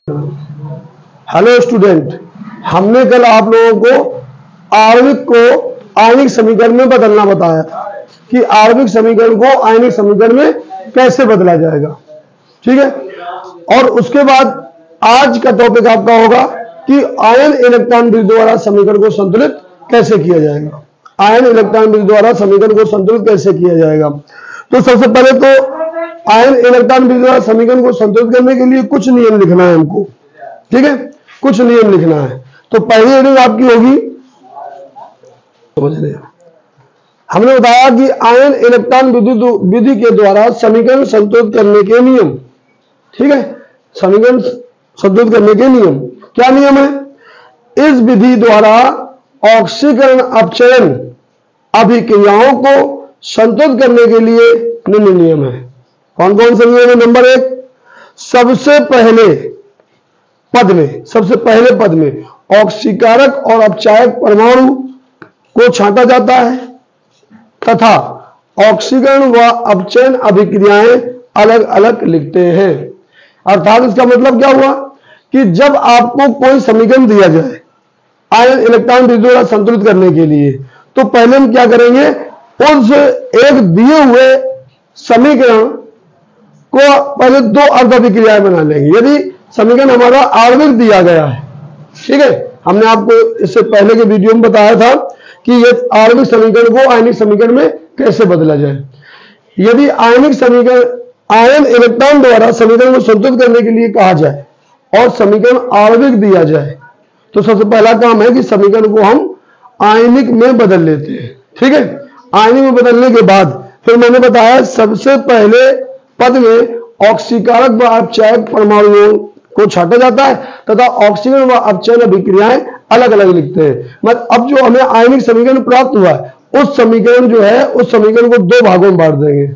Hello student, हमने कल आप लोगों को आणविक को आयनिक समीकरण में बदलना बताया था कि आणविक समीकरण को आयनिक समीकरण में कैसे बदला जाएगा। ठीक है, और उसके बाद आज का टॉपिक आपका होगा कि आयन इलेक्ट्रॉन विधि द्वारा समीकरण को संतुलित कैसे किया जाएगा। आयन इलेक्ट्रॉन विधि द्वारा समीकरण को संतुलित कैसे किया जाएगा। तो सबसे पहले तो आयन इलेक्ट्रॉन विधि द्वारा समीकरण को संतुलित करने के लिए कुछ नियम लिखना है हमको। ठीक है, कुछ नियम लिखना है। तो पहली रीडिंग आपकी होगी, समझ रहे, हमने बताया कि आयन इलेक्ट्रॉन विधि के द्वारा समीकरण संतुलित करने के नियम। ठीक है, समीकरण संतुलित करने के नियम क्या नियम है। इस विधि द्वारा ऑक्सीकरण अपचयन अभिक्रियाओं को संतुलित करने के लिए निम्न नियम है। कौन कौन से नियम है। नंबर 1, सबसे पहले पद में ऑक्सीकारक और अपचायक परमाणु को छांटा जाता है तथा ऑक्सीकरण व अपचयन अभिक्रियाएं अलग अलग लिखते हैं। अर्थात इसका मतलब क्या हुआ कि जब आपको कोई समीकरण दिया जाए आयन इलेक्ट्रॉन विधि द्वारा संतुलित करने के लिए, तो पहले हम क्या करेंगे, उस एक दिए हुए समीकरण को पहले दो अर्ध अभिक्रियाएं बना लेंगे। यदि समीकरण हमारा आणविक दिया गया है, ठीक है, हमने आपको इससे पहले के वीडियो में बताया था कि ये आणविक समीकरण को आयनिक समीकरण में कैसे बदला जाए। यदि आयन इलेक्ट्रॉन द्वारा समीकरण को संतुलित करने के लिए कहा जाए और समीकरण आणविक दिया जाए, तो सबसे पहला काम है कि समीकरण को हम आयनिक में बदल लेते हैं। ठीक है, आयनिक में बदलने के बाद फिर मैंने बताया सबसे पहले पद में ऑक्सीकारक व अपचायक परमाणुओं को छांटा जाता है तथा ऑक्सीकरण व अपचयन अभिक्रियाएं अलग अलग लिखते हैं। मतलब अब जो हमें आयनिक समीकरण प्राप्त हुआ है, उस समीकरण जो है उस समीकरण को दो भागों में बांट देंगे,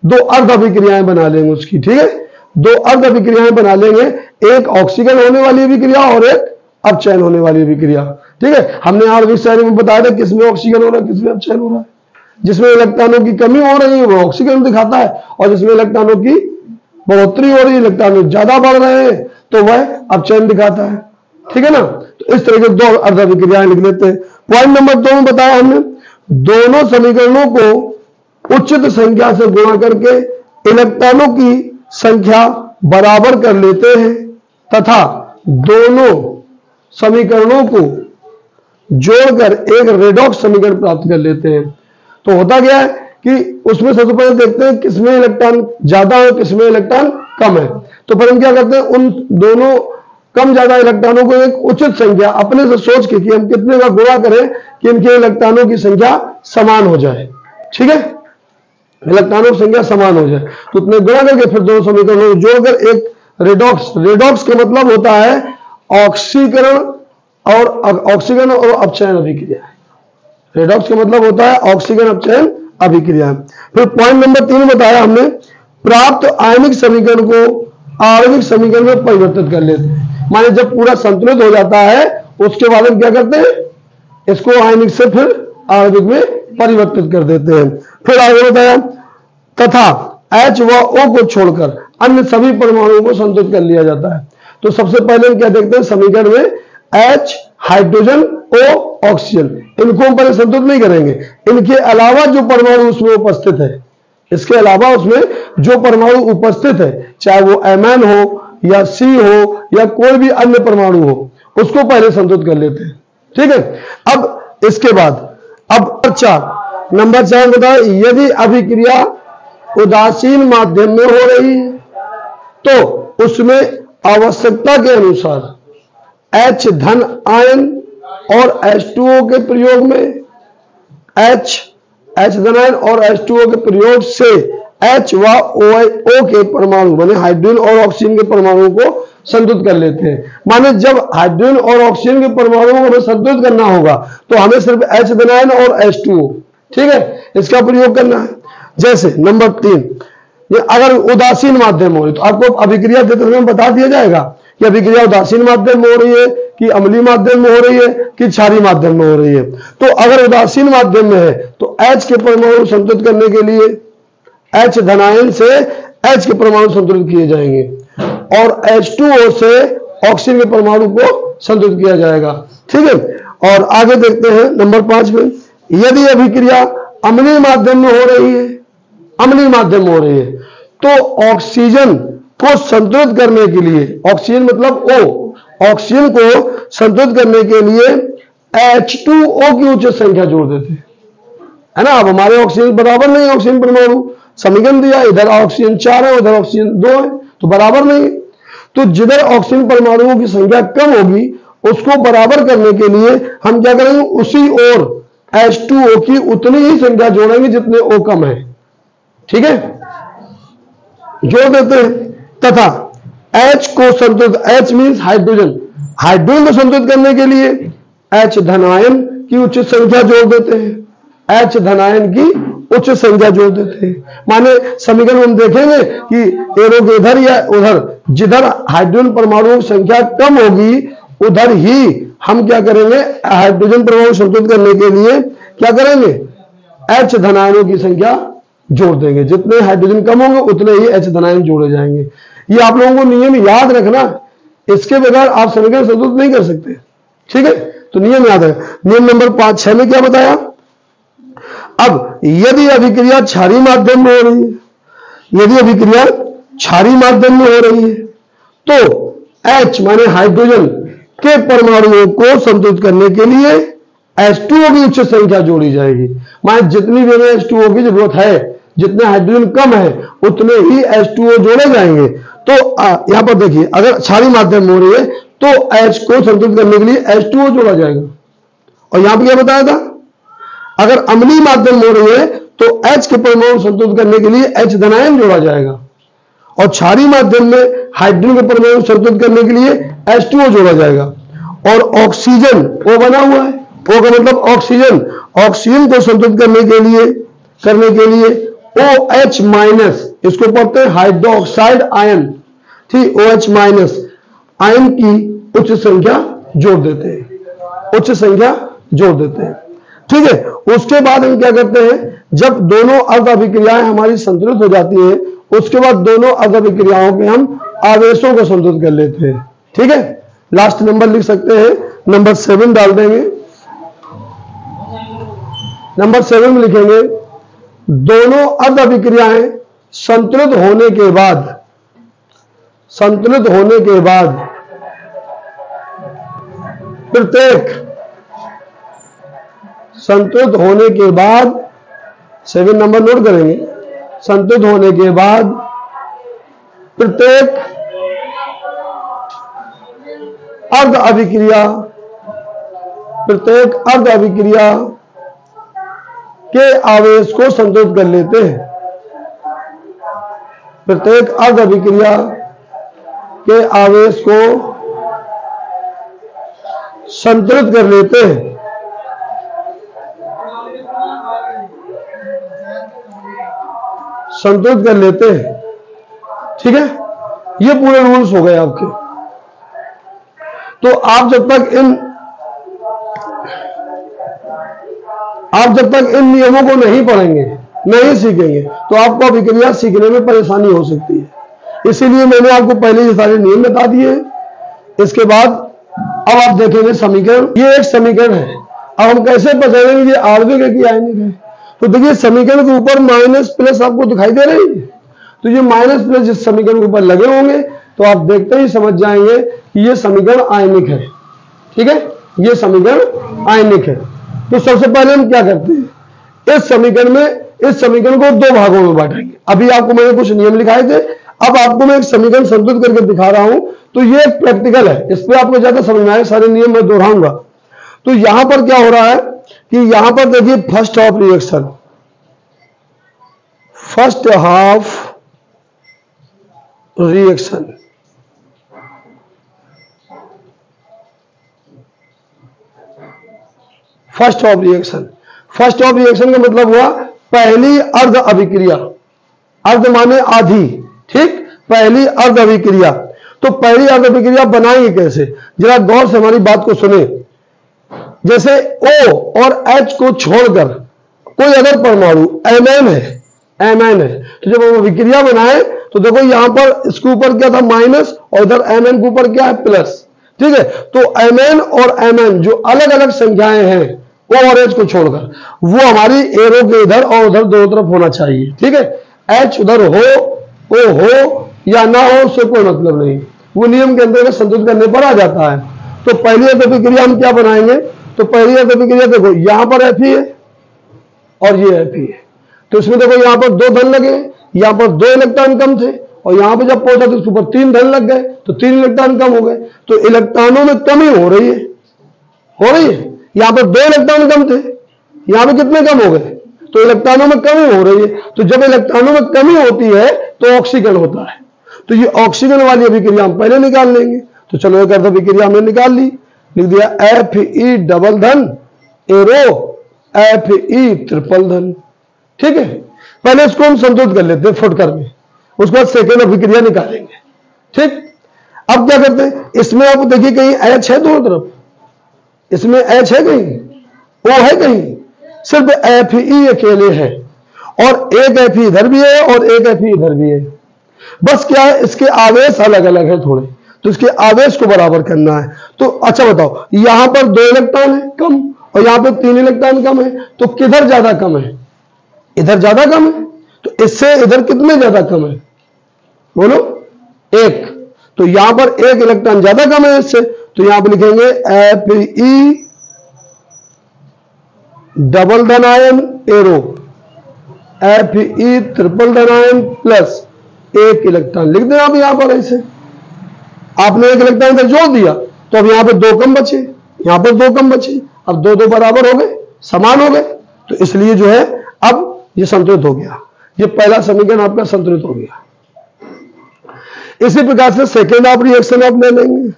दो अर्ध अभिक्रियाएं बना लेंगे उसकी। ठीक है, दो अर्ध अभिक्रियाएं बना लेंगे, एक ऑक्सीकरण होने वाली अभिक्रिया और एक अपचयन होने वाली अभिक्रिया। ठीक है, हमने आणविक श्रेणी में बताया था किसमें ऑक्सीकरण हो रहा है किसमें अपचयन हो रहा है। जिसमें इलेक्ट्रॉनों की कमी हो रही है वो ऑक्सीकरण दिखाता है, और जिसमें इलेक्ट्रॉनों की बढ़ोतरी हो रही है, इलेक्ट्रॉन ज्यादा बढ़ रहे हैं, तो वह अपचयन दिखाता है। ठीक है ना, तो इस तरह के दो अर्ध अभिक्रियाएं लिख लेते हैं। पॉइंट नंबर 2 में बताया हमने, दोनों समीकरणों को उचित संख्या से गुणा करके इलेक्ट्रॉनों की संख्या बराबर कर लेते हैं तथा दोनों समीकरणों को जोड़कर एक रेडॉक्स समीकरण प्राप्त कर लेते हैं। तो होता क्या है कि उसमें सबसे पहले देखते हैं किसमें इलेक्ट्रॉन ज्यादा है किसमें इलेक्ट्रॉन कम है। तो फिर हम क्या करते हैं, उन दोनों कम ज्यादा इलेक्ट्रॉनों को एक उचित संख्या अपने से सोच के कि हम कितने का गुणा करें कि इनके इलेक्ट्रॉनों की संख्या समान हो जाए। ठीक है, इलेक्ट्रॉनों की संख्या समान हो जाए, तो उतने गुणा करके फिर दोनों समीकरणों को जोड़कर एक रेडॉक्स का मतलब होता है ऑक्सीकरण और अपचयन अभिक्रिया। रेडॉक्स का मतलब होता है ऑक्सीकरण अपचयन अभिक्रिया। फिर पॉइंट नंबर 3 बताया हमने, प्राप्त आयनिक समीकरण को आणविक समीकरण में परिवर्तित कर लेते हैं। माने जब पूरा संतुलित हो जाता है उसके बाद हम क्या करते हैं, इसको आयनिक से फिर आणविक में परिवर्तित कर देते हैं। फिर आगे बताया, तथा H व O को छोड़कर अन्य सभी परमाणुओं को संतुलित कर लिया जाता है। तो सबसे पहले हम क्या देखते हैं, समीकरण में H हाइड्रोजन O ऑक्सीजन, इनको हम पहले संतुलित नहीं करेंगे, इनके अलावा जो परमाणु उसमें उपस्थित है, इसके अलावा उसमें जो परमाणु उपस्थित है, चाहे वो Mn हो या C हो या कोई भी अन्य परमाणु हो, उसको पहले संतुलित कर लेते हैं। ठीक है, अब इसके बाद अब नंबर 4 बताया, यदि अभिक्रिया उदासीन माध्यम में हो रही है तो उसमें आवश्यकता के अनुसार H धन आयन और H2O के प्रयोग में H धन आयन और H2O के प्रयोग से H व O के परमाणु माने हाइड्रोजन और ऑक्सीजन के परमाणुओं को संतुलित कर लेते हैं। माने जब हाइड्रोजन और ऑक्सीजन के परमाणुओं को हमें संतुलित करना होगा तो हमें सिर्फ H धन आयन और H2O, ठीक है, इसका प्रयोग करना है। जैसे नंबर 3, अगर उदासीन माध्यम हो रही तो आपको अभिक्रिया देते हुए बता दिया जाएगा कि अभिक्रिया उदासीन माध्यम में हो रही है कि अम्लीय माध्यम में हो रही है कि क्षारीय माध्यम में हो रही है। तो अगर उदासीन माध्यम में है तो H के परमाणु संतुलित करने के लिए H धनायन से H के परमाणु संतुलित किए जाएंगे और H2O से ऑक्सीजन के परमाणु को संतुलित किया जाएगा। ठीक है, और आगे देखते हैं नंबर 5 में, यदि अभिक्रिया अम्लीय माध्यम में हो रही है, अम्लीय माध्यम में हो रही है, तो ऑक्सीजन को संतुलित करने के लिए, ऑक्सीजन मतलब O, ऑक्सीजन को संतुलित करने के लिए H2O की उच्च संख्या जोड़ देते हैं, है ना। अब हमारे ऑक्सीजन बराबर नहीं है, ऑक्सीजन परमाणु समीकरण दिया, इधर ऑक्सीजन 4 है, उधर ऑक्सीजन 2 है, तो बराबर नहीं है। तो जिधर ऑक्सीजन परमाणुओं की संख्या कम होगी उसको बराबर करने के लिए हम क्या करेंगे, उसी ओर H2O की उतनी ही संख्या जोड़ेंगे जितने O कम है। ठीक है, जोड़ देते हैं। तथा H को संतुलित, H मीन्स हाइड्रोजन, हाइड्रोजन को संतुलित करने के लिए H धनायन की उच्च संख्या जोड़ देते हैं, H धनायन की उच्च संख्या जोड़ देते हैं। माने समीकरण में हम देखेंगे कि एरो के इधर या उधर, जिधर हाइड्रोजन परमाणुओं की संख्या कम होगी उधर ही हम क्या करेंगे, हाइड्रोजन परमाणु संतुलित करने के लिए क्या करेंगे, H धनायनों की संख्या जोड़ देंगे। जितने हाइड्रोजन कम होंगे उतने ही H धनायन जोड़े जाएंगे। ये आप लोगों को नियम याद रखना, इसके बगैर आप समीकरण संतुलित नहीं कर सकते। ठीक है, तो नियम याद है। नियम नंबर 5-6 में क्या बताया, अब यदि अभिक्रिया क्षारीय माध्यम में हो रही है, यदि अभिक्रिया क्षारीय माध्यम में हो रही है तो H माने हाइड्रोजन के परमाणुओं को संतुलित करने के लिए H2O की उच्च संख्या जोड़ी जाएगी। माने जितनी भी हमें H2O की जरूरत है, जितने हाइड्रोजन कम है उतने ही H2O जोड़े जाएंगे। तो यहां पर देखिए, अगर क्षारीय माध्यम में हो रही है तो H को संतुलित करने के लिए H2O जोड़ा जाएगा। और यहां पर क्या बताया था, अगर अम्लीय माध्यम में हो रही है तो H के परमाणु संतुलित करने के लिए H धनायन जोड़ा जाएगा, और क्षारीय माध्यम में हाइड्रोजन के परमाणु संतुलित करने के लिए H2O जोड़ा जाएगा। और ऑक्सीजन O बना हुआ है, O का मतलब ऑक्सीजन, ऑक्सीजन को संतुलित करने के लिए OH माइनस, इसको पढ़ते हैं हाइड्रोक्साइड आयन, ठीक, OH माइनस आयन की उच्च संख्या जोड़ देते हैं, उच्च संख्या जोड़ देते हैं। ठीक है, उसके बाद हम क्या करते हैं, जब दोनों अर्ध अभिक्रियाएं हमारी संतुलित हो जाती हैं उसके बाद दोनों अर्ध अभिक्रियाओं के हम आवेशों को संतुलित कर लेते हैं। ठीक है, लास्ट नंबर लिख सकते हैं, नंबर 7 डाल देंगे। नंबर 7 में लिखेंगे, दोनों अर्ध अभिक्रियाएं संतुलित होने के बाद प्रत्येक 7 नंबर नोट करेंगे, संतुलित होने के बाद प्रत्येक अर्ध अभिक्रिया के आवेश को संतुलित कर लेते हैं, प्रत्येक अर्ध अभिक्रिया के आवेश को संतुलित कर लेते हैं। संतुलित कर लेते हैं। ठीक है, ये पूरे रूल्स हो गए आपके। तो आप जब तक इन नियमों को नहीं पढ़ेंगे, नहीं सीखेंगे, तो आपको अभिक्रिया सीखने में परेशानी हो सकती है। इसीलिए मैंने आपको पहले ये सारे नियम बता दिए। इसके बाद अब आप देखेंगे समीकरण, ये एक समीकरण है। अब हम कैसे पहचानेंगे ये आणविक है कि आयनिक है। तो देखिए समीकरण के ऊपर माइनस प्लस आपको दिखाई दे रही है, तो ये माइनस प्लस जिस समीकरण के ऊपर लगे होंगे तो आप देखते ही समझ जाएंगे कि ये समीकरण आयनिक है। ठीक है, ये समीकरण आयनिक है। तो सबसे पहले हम क्या करते हैं, इस समीकरण को 2 भागों में बांटेंगे। अभी आपको मैंने कुछ नियम लिखाए थे, अब आपको मैं एक समीकरण संतुलित करके दिखा रहा हूं, तो ये एक प्रैक्टिकल है, इस पर आपको ज्यादा समझ में आए, सारे नियम मैं दोहराऊंगा। तो यहां पर क्या हो रहा है कि यहां पर देखिए first half reaction, first half reaction, first of reaction का मतलब हुआ पहली अर्ध अभिक्रिया, अर्ध माने आधी, ठीक, पहली अर्ध अभिक्रिया। तो पहली अर्ध अभिक्रिया बनाएंगे कैसे, जरा गौर से हमारी बात को सुने। जैसे O और H को छोड़कर कोई अगर परमाणु Mn है, Mn है। तो जब हम अभिक्रिया बनाए तो देखो यहां पर इसके ऊपर क्या था माइनस और इधर Mn के ऊपर क्या है प्लस, ठीक है। तो Mn और Mn जो अलग अलग संख्याएं हैं वो एवरेज को छोड़कर वो हमारी एरो के इधर और उधर दोनों तरफ होना चाहिए, ठीक है। H उधर हो O हो या ना हो उससे कोई मतलब नहीं, वो नियम के अंतर्गत संतुलित करने पर आ जाता है। तो पहली अभिक्रिया हम क्या बनाएंगे, तो पहली अभिक्रिया देखो यहां पर Fe है और ये Fe है, तो इसमें देखो यहां पर 2 धन लगे, यहां पर 2 इलेक्ट्रॉन कम थे और यहां पर जब पहुंचा तो उसके ऊपर 3 धन लग गए तो 3 इलेक्ट्रॉन कम हो गए। तो इलेक्ट्रॉनों में कमी हो रही है, यहां पर 2 इलेक्ट्रॉन कम थे, यहां पर कितने कम हो गए, तो इलेक्ट्रॉनों में कमी हो रही है। तो जब इलेक्ट्रॉनों में कमी होती है तो ऑक्सीकरण होता है, तो ये ऑक्सीकरण वाली अभिक्रिया हम पहले निकाल लेंगे। तो चलो एक अर्ध अभिक्रिया हमने निकाल ली, लिख दिया Fe डबल धन एरो Fe ट्रिपल धन, ठीक है। पहले इसको हम संतुलित कर लेते हैं फुटकर में, उसके बाद सेकेंड अभिक्रिया निकालेंगे, ठीक। अब क्या करते हैं, इसमें आप देखिए कहीं H है दोनों तरफ, इसमें H है कहीं, O है कहीं, सिर्फ Fe अकेले है और एक Fe इधर भी है और एक Fe इधर भी है। बस क्या है इसके आवेश अलग अलग है थोड़े, तो इसके आवेश को बराबर करना है। तो अच्छा बताओ यहां पर 2 इलेक्ट्रॉन है कम और यहां पर 3 इलेक्ट्रॉन कम है, तो किधर ज्यादा कम है, इधर ज्यादा कम है। तो इससे इधर कितने ज्यादा कम है, बोलो 1, तो यहां पर 1 इलेक्ट्रॉन ज्यादा कम है इससे, तो यहां पर लिखेंगे Fe डबल धन आयन एरो Fe ट्रिपल धन आयन प्लस 1 इलेक्ट्रॉन लिख देना। आप यहां पर ऐसे आपने 1 इलेक्ट्रॉन इधर जोड़ दिया तो अब यहां पर 2 कम बचे, यहां पर 2 कम बचे, अब 2 2 बराबर हो गए, समान हो गए, तो इसलिए जो है अब ये संतुलित हो गया, ये पहला समीकरण आपका संतुलित हो गया। इसी प्रकार से सेकेंड हाफ रिएक्शन आप ले लेंगे,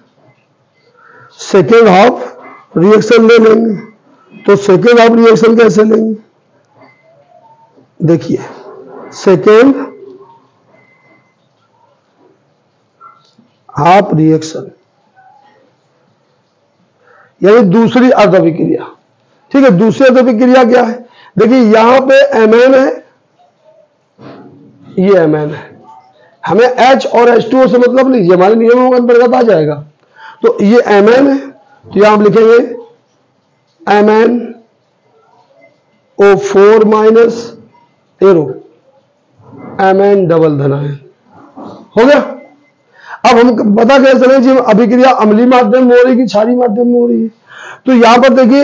सेकेंड हाफ रिएक्शन ले लेंगे। तो सेकेंड हाफ रिएक्शन कैसे लेंगे, देखिए सेकेंड हाफ रिएक्शन यानी दूसरी अर्ध अभिक्रिया, ठीक है। दूसरी अर्ध अभिक्रिया क्या है, देखिए यहां पे Mn है, ये Mn है, हमें H और H2O से मतलब नहीं, ये हमारे नियमों के अंतर्गत आ जाएगा। तो ये Mn है, तो यहां हम लिखेंगे MnO4 minus arrow Mn double धन आयन, हो गया। अब हम पता कैसे चले जी अभिक्रिया अम्लीय माध्यम में हो रही है कि क्षारीय माध्यम में हो रही है। तो यहां पर देखिए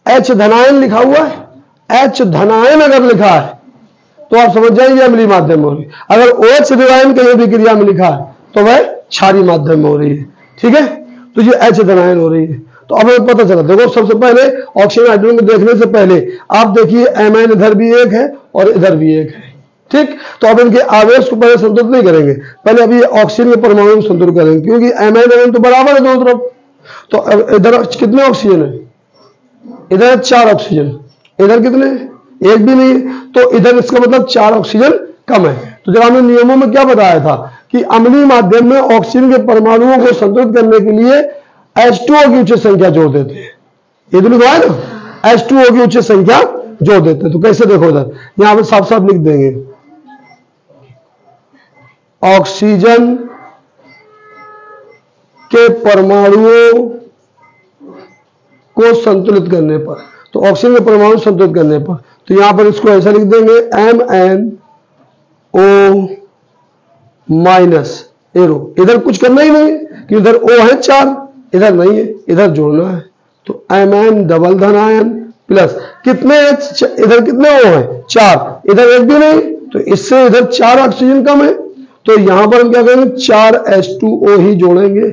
H धनायन लिखा हुआ है, H धनायन अगर लिखा है तो आप समझ जाएंगे अम्लीय माध्यम में हो रही है। अगर OH ऋणायन कहीं अभिक्रिया में लिखा है तो वह क्षारीय माध्यम में हो रही है, ठीक है। तो ये H धनायन हो रही है। तो अब हमें पता चला, देखो सबसे पहले ऑक्सीजन हाइड्रोजन को देखने से पहले आप देखिए Mn इधर भी 1 है और इधर भी 1 है, ठीक। तो अब इनके आवेश को पहले संतुलित नहीं करेंगे, पहले अभी ऑक्सीजन के परमाणु को संतुलित करेंगे, क्योंकि Mn तो बराबर है दोनों तरफ। तो इधर कितने ऑक्सीजन है, इधर 4 ऑक्सीजन, इधर कितने, 1 भी नहीं है, तो इधर इसका मतलब 4 ऑक्सीजन कम है। तो जब हमने नियमों में क्या बताया था कि अम्लीय माध्यम में ऑक्सीजन के परमाणुओं को संतुलित करने के लिए H2O की उच्च संख्या जोड़ देते हैं, ये तो लिखा है ना, H2O की उच्च संख्या जोड़ देते हैं। तो कैसे देखो इधर यहां पर साफ साफ लिख देंगे, ऑक्सीजन के परमाणुओं को संतुलित करने पर, तो ऑक्सीजन के परमाणु संतुलित करने पर, तो यहां पर इसको ऐसा लिख देंगे MnO माइनस एरो, इधर कुछ करना ही नहीं है कि इधर O है 4, इधर नहीं है, इधर जोड़ना है। तो Mn डबल धन आयन प्लस कितने इधर कितने O है 4, इधर 1 भी नहीं, तो इससे इधर 4 ऑक्सीजन कम है। तो यहां पर हम क्या करेंगे 4 H2O ही जोड़ेंगे,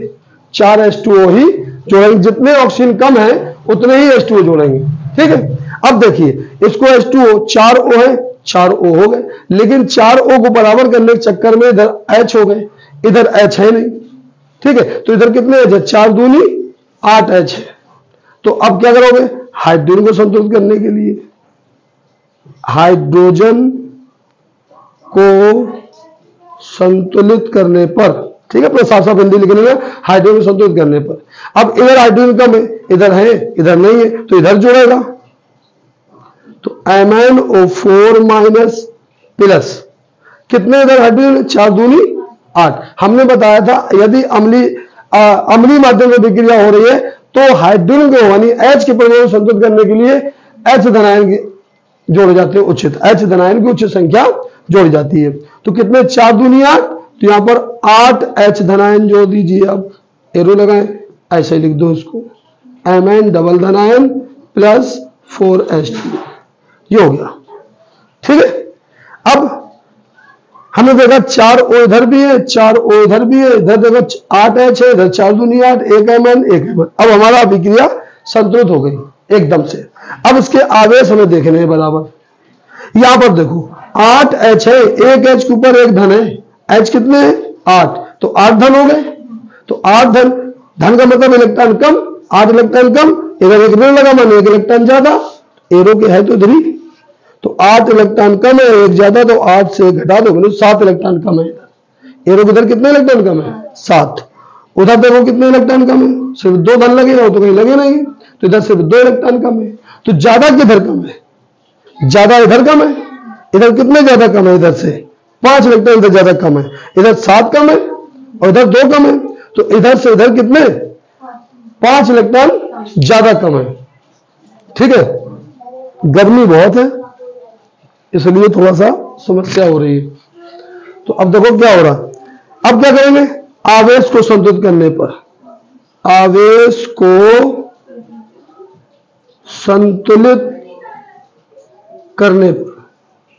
4 H2O ही जोड़ेंगे, जितने ऑक्सीजन कम है उतने ही H2O जोड़ेंगे, ठीक है। अब देखिए इसको H2O 4 O है, 4 O हो गए, लेकिन 4 O को बराबर करने के चक्कर में इधर H हो गए, इधर H है नहीं, ठीक है। तो इधर कितने H है, 4 दूनी 8 H है। तो अब क्या करोगे, हाइड्रोजन को संतुलित करने के लिए हाइड्रोजन को संतुलित करने पर, ठीक है, साफ साफ हिंदी लिखने में, हाइड्रोजन को संतुलित करने पर, अब इधर हाइड्रोजन कम है, इधर है, इधर नहीं है, तो इधर जोड़ेगा। तो MnO4 माइनस प्लस कितने इधर हाइड्रोजन, 4 दूनी 8। हमने बताया था यदि अम्लीय माध्यम में विक्रिया हो रही है तो हाइड्रोजन को यानी H के परमाणु संतुलित करने के लिए H धनायन जोड़े जाते हैं, उचित H धनायन की उचित संख्या जोड़ी जाती है। तो कितने, 4 दूनी 8, तो यहां पर 8 H धनायन जोड़ दीजिए। अब एरो लगाएं, ऐसे लिख दो इसको, Mn डबल धनायन प्लस 4H2, ये हो गया। ठीक है, अब हमने देखा 4 O इधर भी है, 4 O इधर भी है, इधर देखो 8 H है, इधर 4 दूनी 8, 1 Mn 1 Mn। अब हमारा अभिक्रिया संतुलित हो गई एकदम से। अब इसके आवेश हमें देखने हैं बराबर। यहां पर देखो 8 H है, 1 H के ऊपर 1 धन है, H कितने हैं 8, तो 8 धन हो गए। तो 8 धन का मतलब इलेक्ट्रॉन कम, 8 इलेक्ट्रॉन कम, इधर 1 ऋण लगा माने 1 इलेक्ट्रॉन ज्यादा, एरो के है तो इधर ही, तो 8 इलेक्ट्रॉन कम है, 1 ज्यादा, तो 8 से घटा दो 7 इलेक्ट्रॉन कम है। एरो के इधर कितने इलेक्ट्रॉन कम है 7, उधर देखो कितने इलेक्ट्रॉन कम है, सिर्फ 2 धन लगे हो तो कहीं लगे नहीं, तो इधर सिर्फ 2 इलेक्ट्रॉन कम है। तो ज्यादा किधर कम है, ज्यादा इधर कम है, इधर कितने ज्यादा कम है, इधर से 5 इलेक्ट्रॉन इधर ज्यादा कम है, इधर 7 कम है और इधर 2 कम है, तो इधर से इधर कितने 5 इलेक्ट्रॉन ज्यादा कम है। ठीक है, गर्मी बहुत है इसलिए थोड़ा सा समस्या हो रही है। तो अब देखो क्या हो रहा, अब क्या करेंगे, आवेश को संतुलित करने पर, आवेश को संतुलित करने पर,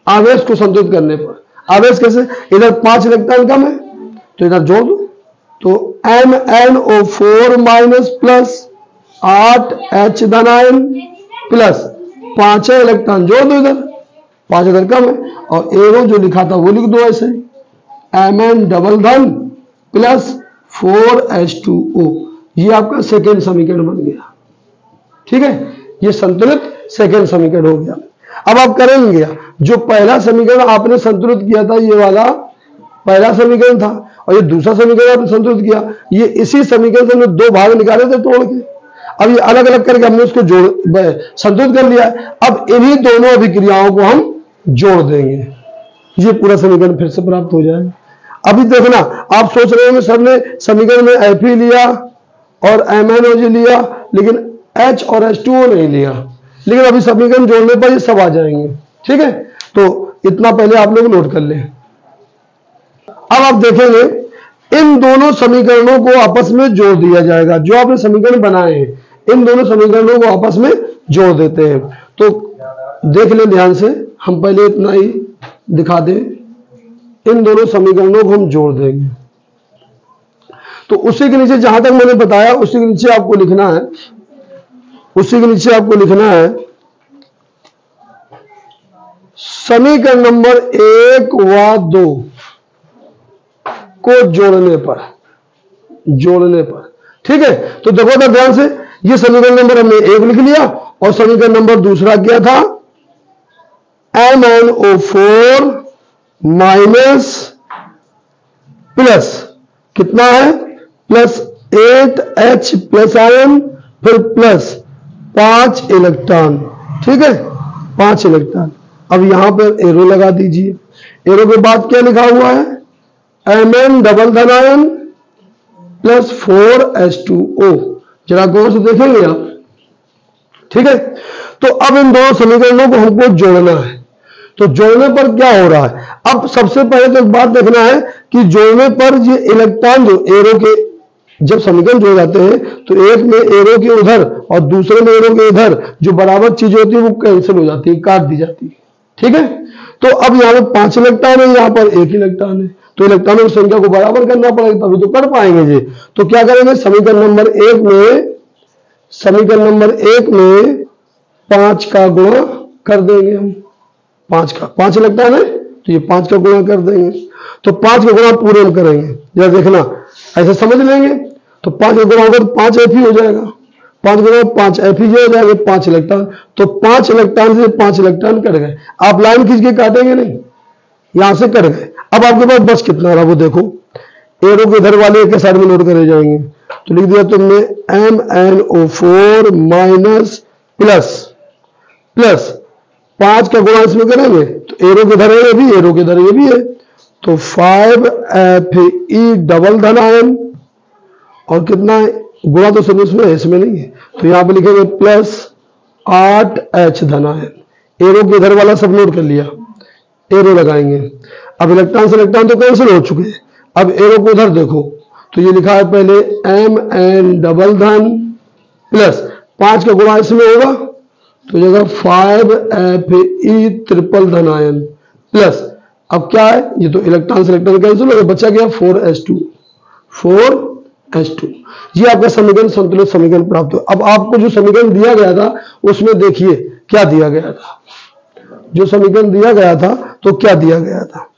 आवेश को संतुलित करने पर, आवेश कैसे, इधर 5 इलेक्ट्रॉन कम है तो इधर जोड़ दो, तो MnO4 माइनस प्लस 8 H धनायन प्लस 5 इलेक्ट्रॉन जोड़ दो, इधर 5 इधर कम है, और एरो जो लिखा था वो लिख दो ऐसे, Mn डबल धन प्लस 4H2O, ये आपका सेकेंड समीकरण बन गया। ठीक है, ये संतुलित सेकेंड समीकरण हो गया। अब आप करेंगे जो पहला समीकरण आपने संतुलित किया था, ये वाला पहला समीकरण था, और ये दूसरा समीकरण आपने संतुलित किया, ये इसी समीकरण से हमने 2 भाग निकाले थे तोड़ के, अब ये अलग अलग करके हमने उसको संतुलित कर लिया। अब इन्हीं दोनों अभिक्रियाओं को हम जोड़ देंगे, ये पूरा समीकरण फिर से प्राप्त हो जाएगा। अभी देखना, आप सोच रहे होंगे सर ने समीकरण में Fe लिया और MnOG लिया लेकिन H और H2O नहीं लिया, लेकिन अभी समीकरण जोड़ने पर ये सब आ जाएंगे। ठीक है, तो इतना पहले आप लोग नोट कर लें। अब आप देखेंगे इन दोनों समीकरणों को आपस में जोड़ दिया जाएगा, जो आपने समीकरण बनाए हैं इन दोनों समीकरणों को आपस में जोड़ देते हैं। तो देख लें ध्यान से, हम पहले इतना ही दिखा दें, इन दोनों समीकरणों को हम जोड़ देंगे। तो उसी के नीचे जहां तक मैंने बताया उसी के नीचे आपको लिखना है, उसी के नीचे आपको लिखना है समीकरण नंबर 1 व 2 को जोड़ने पर। ठीक है, तो देखो तो ध्यान से, ये समीकरण नंबर हमने 1 लिख लिया और समीकरण नंबर दूसरा क्या था, MnO4 माइनस प्लस कितना है प्लस 8H प्लस आयन, फिर प्लस 5 इलेक्ट्रॉन। ठीक है, 5 इलेक्ट्रॉन। अब यहां पर एरो लगा दीजिए, एरो के बाद क्या लिखा हुआ है, Mn डबल धनायन प्लस 4H2O। जरा गौर से देखेंगे आप। ठीक है, तो अब इन दोनों समीकरणों को हमको जोड़ना है। तो जोड़ने पर क्या हो रहा है, अब सबसे पहले तो एक बात देखना है कि जोड़ने पर ये इलेक्ट्रॉन जो एरो के जब समीकरण जोड़ जाते हैं तो एक में एरो के उधर और दूसरे में एरो के इधर जो बराबर चीज होती है वो कैंसिल हो जाती है, काट दी जाती है। ठीक है, तो अब यहाँ पे 5 इलेक्ट्रॉन है, यहाँ पर 1 इलेक्ट्रॉन है, तो इलेक्ट्रॉनों की संख्या को बराबर करना पड़ेगा तभी तो कर पाएंगे जी। तो क्या करेंगे, समीकरण नंबर 1 में 5 का गुणा कर देंगे हम, 5 इलेक्ट्रॉन है तो ये 5 का गुणा कर देंगे। तो 5 का गुणा पूरे हम करेंगे, जरा देखना ऐसे समझ लेंगे। तो 5 का गुणा होगा तो 5 Fe हो जाएगा, 5 गुणा 5 Fe हो जाएंगे 5 इलेक्ट्रॉन। तो 5 इलेक्ट्रॉन से 5 इलेक्ट्रॉन कट गए। आप लाइन खींच के काटेंगे नहीं, यहां से कट गए। अब आपके पास बस कितना रहा वो देखो, एरो के इधर वाले एक साइड में नोट करे जाएंगे। तो लिख दिया तुमने MnO4 माइनस प्लस 5 का गुणा इसमें करेंगे तो एरो किधर है, ये भी एरो किधर, ये भी है, तो 5Fe डबल धन आयन और कितना है गुणा, तो सब इसमें इसमें नहीं है, तो यहां पे लिखेंगे प्लस 8H धन आयन। एरो के इधर वाला सब नोट कर लिया, एरो लगाएंगे। अब इलेक्ट्रॉन से इलेक्ट्रॉन तो कैंसिल हो चुके हैं, अब एरो को उधर देखो तो ये लिखा है पहले Mn डबल धन प्लस 5 का गुणा इसमें होगा तो जगह 5Fe ट्रिपल धन आयन प्लस, अब क्या है ये तो इलेक्ट्रॉन से इलेक्ट्रॉन कैंसिल हो गया, बचा गया 4s2। ये आपका समीकरण संतुलित समीकरण प्राप्त हो। अब आपको जो समीकरण दिया गया था उसमें देखिए क्या दिया गया था, जो समीकरण दिया गया था तो क्या दिया गया था,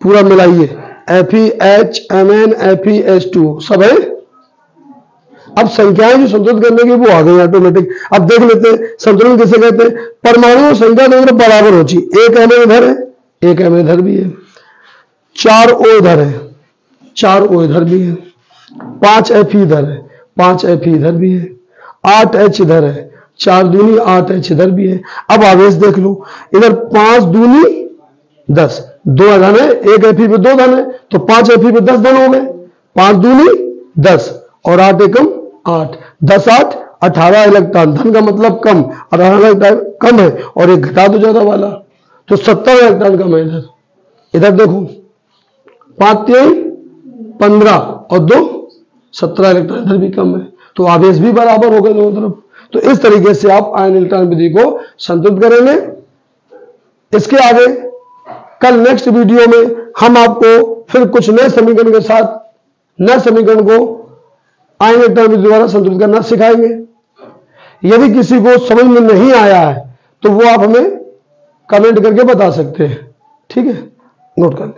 पूरा मिलाइए, FeHMn FeS2 सब है। अब संख्याएं जो संतुलित करने की वो आ गई ऑटोमेटिक। अब देख लेते हैं संतुलन किसे कहते हैं, परमाणुओं संख्या दोनों बराबर हो चाहिए, एक Mn इधर है एक Mn इधर भी है, 4 O इधर है 4 O इधर भी है, 5 Fe इधर है 5 Fe इधर भी है, 8 H इधर है, 4 दूनी 8 H इधर भी है। अब आवेश देख लो, इधर 5 दूनी 10, 2 धन है, एक Fe पे 2 धन है तो 5 Fe पे 10 धन हो गए, 5 दूनी 10 और 8 एकम 8, 10 8 18 इलेक्ट्रॉन, धन का मतलब कम, 18 इलेक्ट्रॉन कम है और एक घटा दो ज्यादा वाला तो 70 इलेक्ट्रॉन कम है। इधर देखो 5 3 15 और 2 17 इलेक्ट्रॉन, इधर भी कम है तो आवेश भी बराबर हो गए दोनों तरफ। तो इस तरीके से आप आयन इलेक्ट्रॉन विधि को संतुलित करेंगे। इसके आगे कल नेक्स्ट वीडियो में हम आपको फिर कुछ नए समीकरण के साथ नए समीकरण को आयन इलेक्ट्रॉन विधि द्वारा संतुलित करना सिखाएंगे। यदि किसी को समझ में नहीं आया है तो वो आप हमें कमेंट करके बता सकते हैं, ठीक है, नोट कर लें।